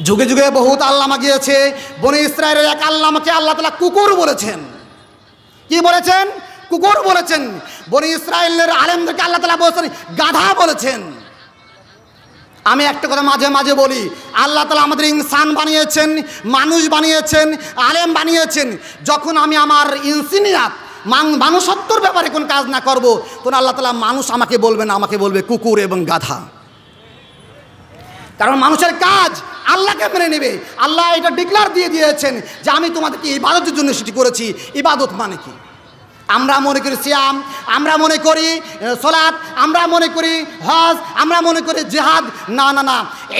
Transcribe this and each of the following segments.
যুগে যুগে বহুত আল্লামা গিয়েছে। বনি ইসরায়েলের এক আল্লামাকে আল্লাহ তাআলা কুকুর বলেছেন। কি বলেছেন? কুকুর বলেছেন। বনি ইসরায়েলের আলেমদেরকে আল্লাহ তাআলা বলেছেন গাধা বলেছেন। আমি একটা কথা মাঝে মাঝে বলি, আল্লাহ তাআলা আমাদের ইনসান বানিয়েছেন, মানুষ বানিয়েছেন, আলেম বানিয়েছেন। যখন আমি আমার ইনসানিয়াত মানুষত্বর ব্যাপারে কোন কাজ না করব, তখন আল্লাহ তাআলা মানুষ আমাকে বলবে না, আমাকে বলবে কুকুর এবং গাধা। কারণ মানুষের কাজ আল্লাহকে মেনে নেবে। আল্লাহ এটা ডিক্লার দিয়ে দিয়েছেন যে আমি তোমাদেরকে ইবাদতের জন্য সৃষ্টি করেছি। ইবাদত মানে কি? আমরা মনে করি সিয়াম, আমরা মনে করি সালাত, আমরা মনে করি হজ, আমরা মনে করি জিহাদ। না না না,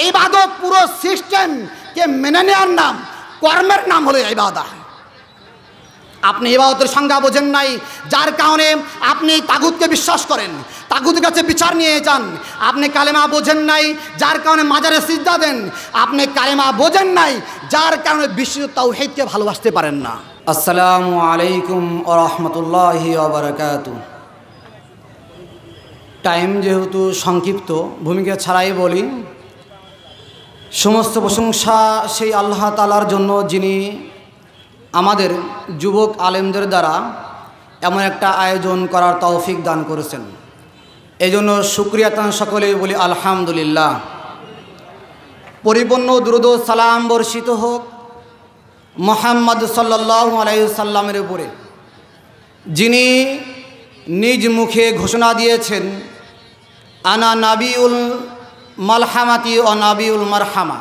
ইবাদত পুরো সিস্টেমকে মেনে নেওয়ার নাম, কর্মের নাম হলো ইবাদত। আপনি ইবাদতের সংজ্ঞা বোঝেন নাই, যার কারণে আপনি তাগুতকে বিশ্বাস করেন, তাগুতের কাছে বিচার নিয়ে যান। আপনি কালেমা বোঝেন নাই, যার কারণে মাজারে সিজদা দেন। আপনি কালেমা বোঝেন নাই, যার কারণে বিশ্ব তাওহীদকে ভালোবাসতে পারেন না। আসসালামু আলাইকুম ওয়া রাহমাতুল্লাহি ওয়া বারাকাতুহু। টাইম যেহেতু সংক্ষিপ্ত, ভূমিকা ছাড়াই বলি, সমস্ত প্রশংসা সেই আল্লাহ তাআলার জন্য যিনি আমাদের যুবক আলেমদের দ্বারা এমন একটা আয়োজন করার তৌফিক দান করেছেন। এই জন্য শুকরিয়া তান সকলেই বলি আলহামদুলিল্লাহ। পরিপূর্ণ দুরূদ ও সালাম বর্ষিত হোক মুহাম্মদ সাল্লাল্লাহু আলাইহি সাল্লামের উপরে, যিনি নিজ মুখে ঘোষণা দিয়েছেন আনা নাবিউল মালহামাতি ও নাবিউল মারহামা।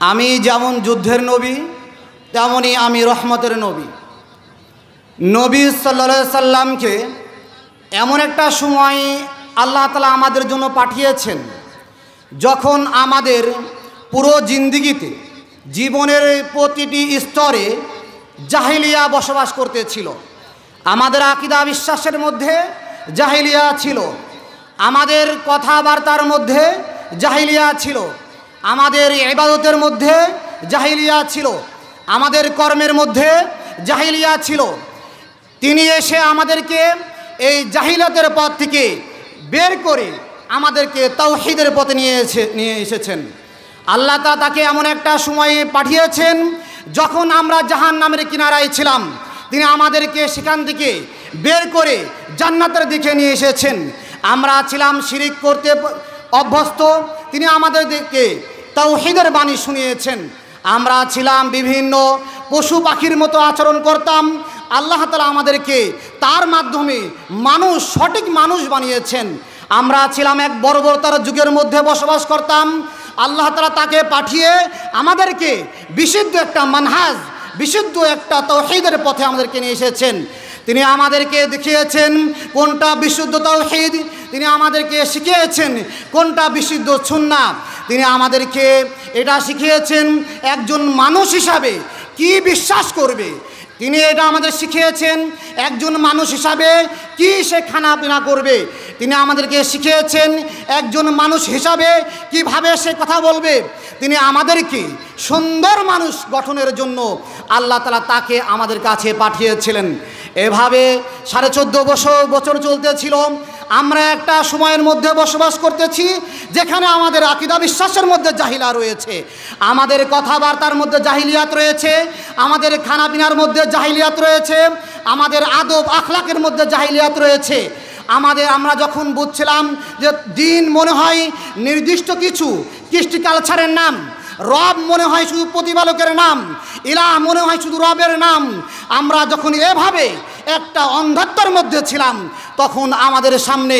আমি যেমন যুদ্ধের নবী, তেমনই আমি রহমতের নবী। নবী সাল্লাল্লাহু আলাইহি সাল্লামকে এমন একটা সময় আল্লাহ তাআলা আমাদের জন্য পাঠিয়েছেন, যখন আমাদের পুরো জিন্দেগিতে, জীবনের প্রতিটি স্তরে জাহিলিয়া বসবাস করতেছিল। আমাদের আকীদা বিশ্বাসের মধ্যে জাহিলিয়া ছিল, আমাদের কথাবার্তার মধ্যে জাহিলিয়া ছিল, আমাদের ইবাদতের মধ্যে জাহিলিয়া ছিল, আমাদের কর্মের মধ্যে জাহিলিয়া ছিল। তিনি এসে আমাদেরকে এই জাহিলিয়াতের পথ থেকে বের করে আমাদেরকে তাওহীদের পথে নিয়ে এসেছেন। আল্লাহ তাআলা তাকে এমন একটা সময়ে পাঠিয়েছেন যখন আমরা জাহান্নামের কিনারায় ছিলাম। তিনি আমাদেরকে সেখান থেকে বের করে জান্নাতের দিকে নিয়ে এসেছেন। আমরা ছিলাম শিরিক করতে অভ্যস্ত, তিনি আমাদেরকে তাওহীদের বাণী শুনিয়েছেন। আমরা ছিলাম বিভিন্ন পশু পাখির মতো আচরণ করতাম। আল্লাহ তাআলা আমাদেরকে তার মাধ্যমে মানুষ, সঠিক মানুষ বানিয়েছেন। আমরা ছিলাম এক বর্বরতার যুগের মধ্যে বসবাস করতাম। আল্লাহ তাআলা তাকে পাঠিয়ে আমাদেরকে বিশুদ্ধ একটা মানহাজ, বিশুদ্ধ একটা তাওহীদের পথে আমাদেরকে নিয়ে এসেছেন। তিনি আমাদেরকে দেখিয়েছেন কোনটা বিশুদ্ধ তাওহীদ, তিনি আমাদেরকে শিখিয়েছেন কোনটা বিশুদ্ধ সুন্নাহ। তিনি আমাদেরকে এটা শিখিয়েছেন একজন মানুষ হিসাবে কি বিশ্বাস করবে, তিনি এটা আমাদের শিখিয়েছেন একজন মানুষ হিসাবে কি সে খানাপিনা করবে। তিনি আমাদেরকে শিখিয়েছেন একজন মানুষ হিসাবে কিভাবে সে কথা বলবে। তিনি আমাদেরকে সুন্দর মানুষ গঠনের জন্য আল্লাহ তাআলা তাকে আমাদের কাছে পাঠিয়েছিলেন। এভাবে 14.5 বছর চলতেছিল। আমরা একটা সময়ের মধ্যে বসবাস করতেছি যেখানে আমাদের আকীদা বিশ্বাসের মধ্যে জাহিলা রয়েছে, আমাদের কথাবার্তার মধ্যে জাহিলিয়াত রয়েছে, আমাদের খানাপিনার মধ্যে জাহিলিয়াত রয়েছে, আমাদের আদব আখলাকের মধ্যে জাহিলিয়াত রয়েছে। আমরা যখন বুঝছিলাম যে দিন মনে হয় নির্দিষ্ট কিছু কৃষ্টি কালচারের নাম, রব মনে হয় শুধু প্রতিপালকের নাম, ইলাহ মনে হয় শুধু রবের নাম, আমরা যখন এভাবে একটা অন্ধত্বের মধ্যে ছিলাম, তখন আমাদের সামনে,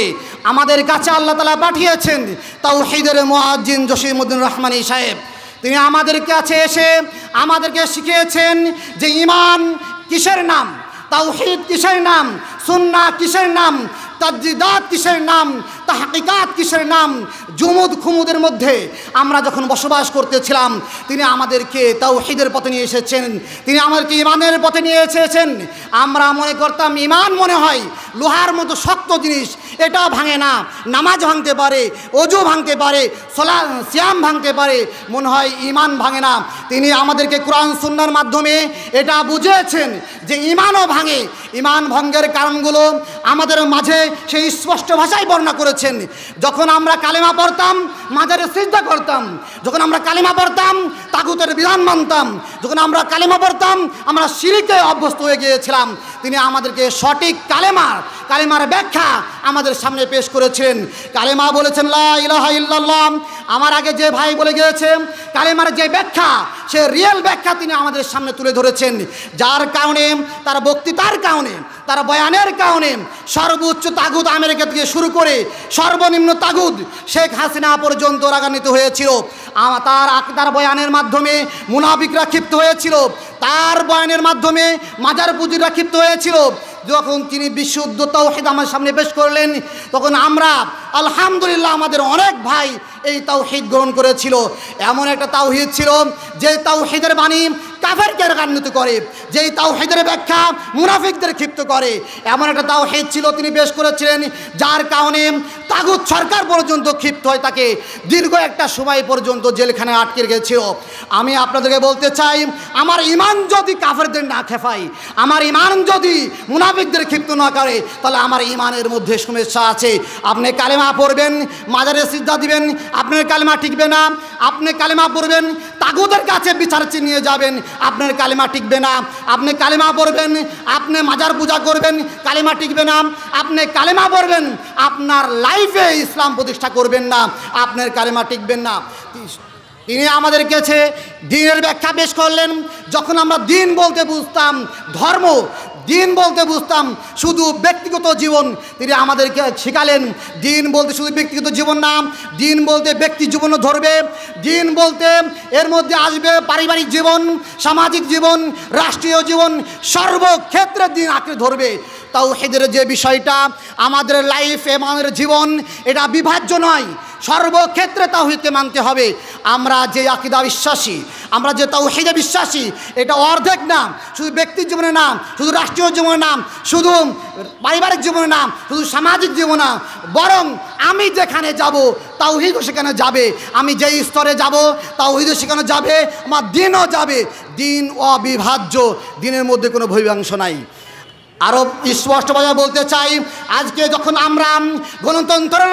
আমাদের কাছে আল্লাহ তাআলা পাঠিয়েছেন তাওহীদের মুয়াজ্জিন জসিমউদ্দিন রহমানী সাহেব। তিনি আমাদের কাছে এসে আমাদেরকে শিখিয়েছেন যে ঈমান কিসের নাম, তাওহীদ কিসের নাম, সুন্নাহ কিসের নাম, তাজদীদাত কিসের নাম, তাহকিকাত কিসের নাম। জুমুদ খুমুদের মধ্যে আমরা যখন বসবাস করতেছিলাম, তিনি আমাদেরকে তাওহীদের পথে নিয়ে এসেছেন, তিনি আমাদেরকে ঈমানের পথে নিয়ে এসেছেন। আমরা মনে করতাম ঈমান মনে হয় লোহার মতো শক্ত জিনিস, এটা ভাঙে না, নামাজ ভাঙতে পারে, ওযু ভাঙতে পারে, সিয়াম ভাঙতে পারে, মনে হয় ঈমান ভাঙে না। তিনি আমাদেরকে কোরআন সুন্নাহর মাধ্যমে এটা বুঝিয়েছেন যে ঈমানও ভাঙে। ঈমান ভঙ্গের কারণগুলো আমাদের মাঝে সেই স্পষ্ট ভাষায় বর্ণনা করেছেন। করেছেন। যখন আমরা কালেমা পড়তাম মাজারে সিজদা করতাম, যখন আমরা কালেমা পড়তাম তাগুতের বিধান মানতাম, যখন আমরা কালেমা পড়তাম আমরা শিরকে অভ্যস্ত হয়ে গিয়েছিলাম। তিনি আমাদেরকে সঠিক কালেমার ব্যাখ্যা আমাদের সামনে পেশ করেছেন। কালেমা বলেছেন লা ইলাহা ইল্লাল্লাহ। আমার আগে যে ভাই বলে গিয়েছে কালেমার যে ব্যাখ্যা, সে রিয়েল ব্যাখ্যা তিনি আমাদের সামনে তুলে ধরেছেন, যার কারণে তার বক্তৃতার কারণে, তার বয়ানের কারণে সর্বোচ্চ তাগুত আমেরিকা থেকে শুরু করে সর্বনিম্ন তাগুত শেখ হাসিনা পর্যন্ত রাগান্বিত হয়েছিল। তার বয়ানের মাধ্যমে মুনাফিকরা ক্ষিপ্ত হয়েছিল, তার বয়ানের মাধ্যমে মাজার পুঁজিরা ক্ষিপ্ত হয়েছিল। যখন তিনি বিশুদ্ধ তাওহীদ আমার সামনে পেশ করলেন, তখন আমরা আলহামদুলিল্লাহ আমাদের অনেক ভাই এই তাওহীদ গ্রহণ করেছিল। এমন একটা তাওহীদ ছিল যে তাওহীদের বাণী কাফেরকে রাগান্বিত করে, যেই তাওহীদের ব্যাখ্যা মুনাফিকদের ক্ষিপ্ত করে। এমন একটা তাওহীদ ছিল তিনি পেশ করেছিলেন, যার কারণে তাগুত সরকার পর্যন্ত ক্ষিপ্ত হয়, তাকে দীর্ঘ একটা সময় পর্যন্ত জেলখানায় আটকে রেখেছিল। আমি আপনাদেরকে বলতে চাই, আমার ঈমান যদি কাফেরদের না খেপায়, আমার ঈমান যদি মুনাফিকদের ক্ষিপ্ত না করে, তাহলে আমার ঈমানের মধ্যে সমস্যা আছে। আপনি কালেমা পড়বেন, মাজারে সিজদা দিবেন, আপনার কালেমা টিকবে না। আপনি কালেমা পড়বেন, তাগুতের কাছে বিচার নিয়ে যাবেন, আপনার কালেমা টিকবে না। আপনি কালেমা পড়বেন, আপনি মাজার পূজা করবেন, কালেমা টিকবে না। আপনি কালেমা পড়বেন, আপনার লাইফে ইসলাম প্রতিষ্ঠা করবেন না, আপনার কালেমা টিকবেন না। তিনি আমাদের কাছে দ্বীনের ব্যাখ্যা পেশ করলেন। যখন আমরা দ্বীন বলতে বুঝতাম ধর্ম, দ্বীন বলতে বুঝতাম শুধু ব্যক্তিগত জীবন, তিনি আমাদেরকে শেখালেন দ্বীন বলতে শুধু ব্যক্তিগত জীবন না, দ্বীন বলতে ব্যক্তি জীবনও ধরবে। দ্বীন বলতে এর মধ্যে আসবে পারিবারিক জীবন, সামাজিক জীবন, রাষ্ট্রীয় জীবন, সর্বক্ষেত্রে দ্বীন আঁকড়ে ধরবে। তাওহীদের যে বিষয়টা আমাদের লাইফ, আমাদের জীবন, এটা বিভাজ্য নয়, সর্বক্ষেত্রে তাওহীদকে মানতে হবে। আমরা যে আকীদা বিশ্বাসী, আমরা যে তাওহীদে বিশ্বাসী, এটা অর্ধেক না, শুধু ব্যক্তির জীবনে না, শুধু রাষ্ট্রীয় জীবনে না, শুধু পারিবারিক জীবনে না, শুধু সামাজিক জীবনে না, বরং আমি যেখানে যাব তাওহীদও সেখানে যাবে, আমি যেই স্তরে যাব তাওহীদও সেখানে যাবে, আমার দ্বীনও যাবে। দ্বীন অবিভাজ্য, দ্বীনের মধ্যে কোনো ভৈবাংশ নাই। আরও স্পষ্টভাবে বলতে চাই, আজকে যখন আমরা গণতন্ত্রের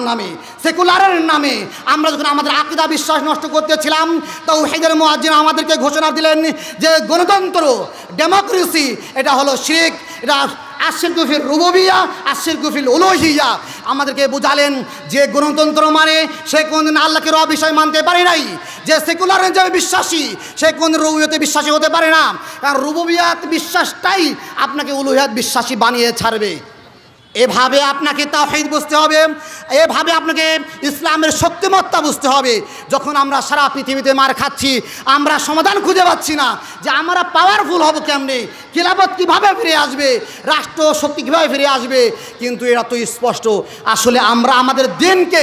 নামে, সেকুলারের নামে আমরা যখন আমাদের আকীদা বিশ্বাস নষ্ট করতেছিলাম, তাওহীদের মুয়াজ্জিন আমাদেরকে ঘোষণা দিলেন যে গণতন্ত্র, ডেমোক্রেসি এটা হলো শিরক, এটা আশিরকু ফিল রুবুবিয়্যা, আশিরকু ফিল উলুহিয়্যা। আমাদেরকে বুঝালেন যে গণতন্ত্র মানে সে কোনদিন আল্লাহকে রব হিসেবে মানতে পারে নাই, যে সেকুলার হিসেবে বিশ্বাসী সে কোন রুবুবিয়্যাতে বিশ্বাসী হতে পারে না, কারণ রুবুবিয়্যাত বিশ্বাসটাই আপনাকে উলুহিয়াত বিশ্বাসী বানিয়ে ছাড়বে। এভাবে আপনাকে তাওহীদ বুঝতে হবে, এভাবে আপনাকে ইসলামের শক্তিমত্তা বুঝতে হবে। যখন আমরা সারা পৃথিবীতে মার খাচ্ছি, আমরা সমাধান খুঁজে পাচ্ছি না যে আমরা পাওয়ারফুল হব কেমনে, খিলাফত কীভাবে ফিরে আসবে, রাষ্ট্র শক্তি কীভাবে ফিরে আসবে, কিন্তু এরা তো স্পষ্ট। আসলে আমরা আমাদের দিনকে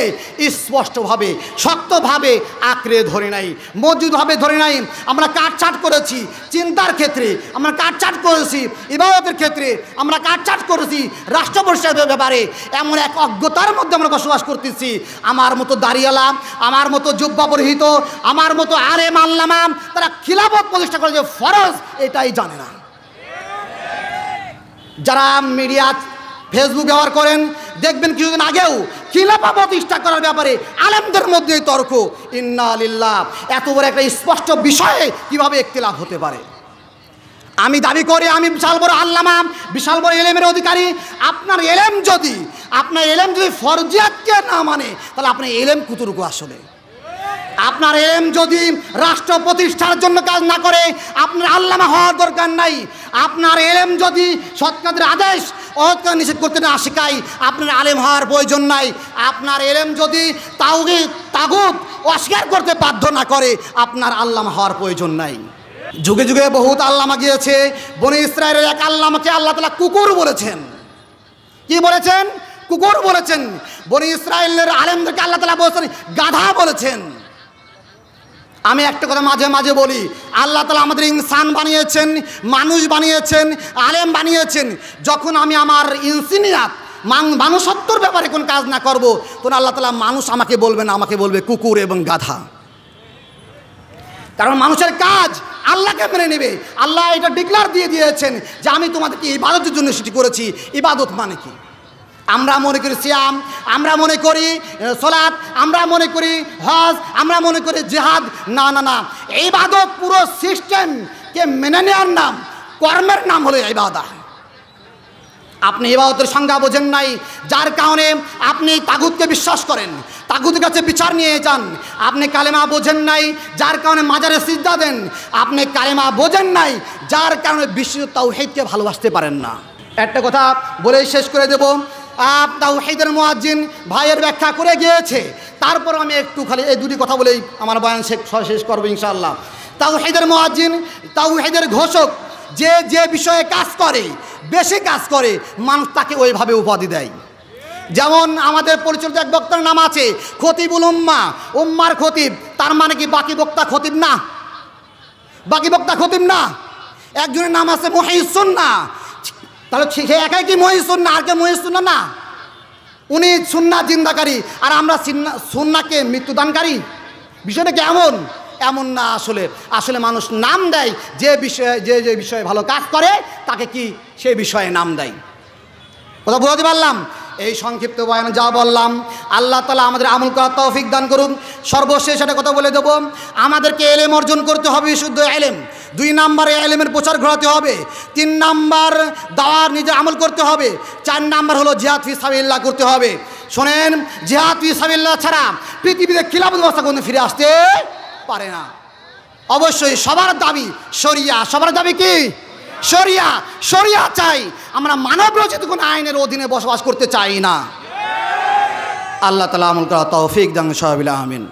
স্পষ্টভাবে, শক্তভাবে আঁকড়ে ধরে নাই, মজবুতভাবে ধরে নাই। আমরা কাটছাট করেছি চিন্তার ক্ষেত্রে, আমরা কাটছাট করেছি ইবাদতের ক্ষেত্রে, আমরা কাটছাট করেছি রাষ্ট্র ব্যাপারে। এমন এক অজ্ঞতার মধ্যে আমরা বসবাস করতেছি। আমার মতো দাড়িওয়ালা, আমার মতো জুব্বা পরিহিত, আমার মতো আলেম আল্লামা, তারা খিলাফত প্রতিষ্ঠা করে যে ফরজ এটাই জানে না। যারা মিডিয়া ফেসবুক ব্যবহার করেন, দেখবেন কিছুদিন আগেও খিলাফত প্রতিষ্ঠা করার ব্যাপারে আলেমদের মধ্যে তর্ক। ইন্না লিল্লাহ, এত বড় একটা স্পষ্ট বিষয়ে কিভাবে ইখতিলাফ হতে পারে? আমি দাবি করি আমি বিশাল বড় আল্লামা, বিশাল বড় এলেমের অধিকারী। আপনার এলেম যদি ফরজিয়াতকে না মানে, তাহলে আপনার এলেম কুতুরকু আসলে। আপনার এলেম যদি রাষ্ট্র প্রতিষ্ঠার জন্য কাজ না করে, আপনার আল্লামা হওয়ার দরকার নাই। আপনার এলেম যদি সৎ কাজের আদেশ অসৎ কাজ নিষেধ করতে না শেখায়, আপনার আলেম হওয়ার প্রয়োজন নাই। আপনার এলেম যদি তাগুত অস্বীকার করতে বাধ্য না করে, আপনার আল্লামা হওয়ার প্রয়োজন নাই। যুগে যুগে বহুত আল্লামা গিয়েছে। বনি ইসরায়েলের এক আল্লামাকে আল্লাহ তাআলা কুকুর বলেছেন। কি বলেছেন? কুকুর বলেছেন। বনি ইসরায়েলের আলেমদেরকে আল্লাহ তাআলা বলেছেন গাধা বলেছেন। আমি একটা কথা মাঝে মাঝে বলি, আল্লাহ তাআলা আমাদের ইনসান বানিয়েছেন, মানুষ বানিয়েছেন, আলেম বানিয়েছেন। যখন আমি আমার ইনসানিয়াত, মানুষত্বর ব্যাপারে কোন কাজ না করব, তখন আল্লাহ তাআলা মানুষ আমাকে বলবেন, আমাকে বলবে কুকুর এবং গাধা। কারণ মানুষের কাজ আল্লাহকে মেনে নেবে। আল্লাহ এটা ডিক্লার দিয়ে দিয়েছেন যে আমি তোমাদেরকে ইবাদতের জন্য সৃষ্টি করেছি। ইবাদত মানে কি? আমরা মনে করি সিয়াম, আমরা মনে করি সালাত, আমরা মনে করি হজ, আমরা মনে করি জিহাদ। না না না, ইবাদত পুরো সিস্টেমকে মেনে নেওয়ার নাম, কর্মের নাম হলো ইবাদত। আপনি ইবাদতের সংজ্ঞা বোঝেন নাই, যার কারণে আপনি তাগুতকে বিশ্বাস করেন, তাগুতের কাছে বিচার নিয়ে যান। আপনি কালেমা বোঝেন নাই, যার কারণে মাজারে সিজদা দেন। আপনি কালেমা বোঝেন নাই, যার কারণে বিশ্ব তাওহীদকে ভালোবাসতে পারেন না। একটা কথা বলেই শেষ করে দেব, তাওহীদের মুয়াজ্জিন ভাইয়ের ব্যাখ্যা করে গিয়েছে, তারপর আমি একটু খালি এই দুটি কথা বলেই আমার বয়ান শেষ করবো ইনশাআল্লাহ। তাওহীদের মুয়াজ্জিন, তাওহীদের ঘোষক, যে যে বিষয়ে কাজ করে, বেশি কাজ করে, মানুষ তাকে ওইভাবে উপাধি দেয়। যেমন আমাদের পরিচালিত এক বক্তার নাম আছে খতিবুল উম্মাহ, উম্মার খতিব। তার মানে কি বাকি বক্তা খতিব না? বাকি বক্তা খতিব না। একজনের নাম আছে মুহিউস সুন্নাহ, তাহলে সে একাই কি মুহিউস সুন্নাহ? আর কে মুহিউস সুন্নাহ না? উনি সুন্নাহ জিন্দাকারী, আর আমরা সুন্নাহকে মৃত্যুদানকারী। বিষয়টা কেমন? এমন না। আসলে মানুষ নাম দেয় যে বিষয়ে, যে বিষয়ে ভালো কাজ করে তাকে কি সেই বিষয়ে নাম দেয়। কথা বুঝতে পারলাম? এই সংক্ষিপ্ত বয়ানে যা বললাম, আল্লাহ তাআলা আমাদের আমল করার তৌফিক দান করুন। সর্বশেষ একটা কথা বলে দেব, আমাদেরকে ইলম অর্জন করতে হবে, বিশুদ্ধ ইলম। 2 নম্বরে ইলমের প্রচার ঘটাতে হবে। 3 নম্বর দাওয়ার নিজে আমল করতে হবে। 4 নম্বর হলো জিহাদ ফি সাবিলিল্লাহ করতে হবে। শোনেন, জিহাদ ফি সাবিলিল্লাহ ছাড়া পৃথিবীতে খিলাফত ব্যবস্থা কোনো ফিরে আসতে পারে না। অবশ্যই সবার দাবি শরিয়া। সবার দাবি কি? শরিয়া। শরিয়া চাই আমরা, মানব রচিত কোনো আইনের অধীনে বসবাস করতে চাই না। আল্লাহ তাআলা আমল করার তৌফিক দান, আমিন।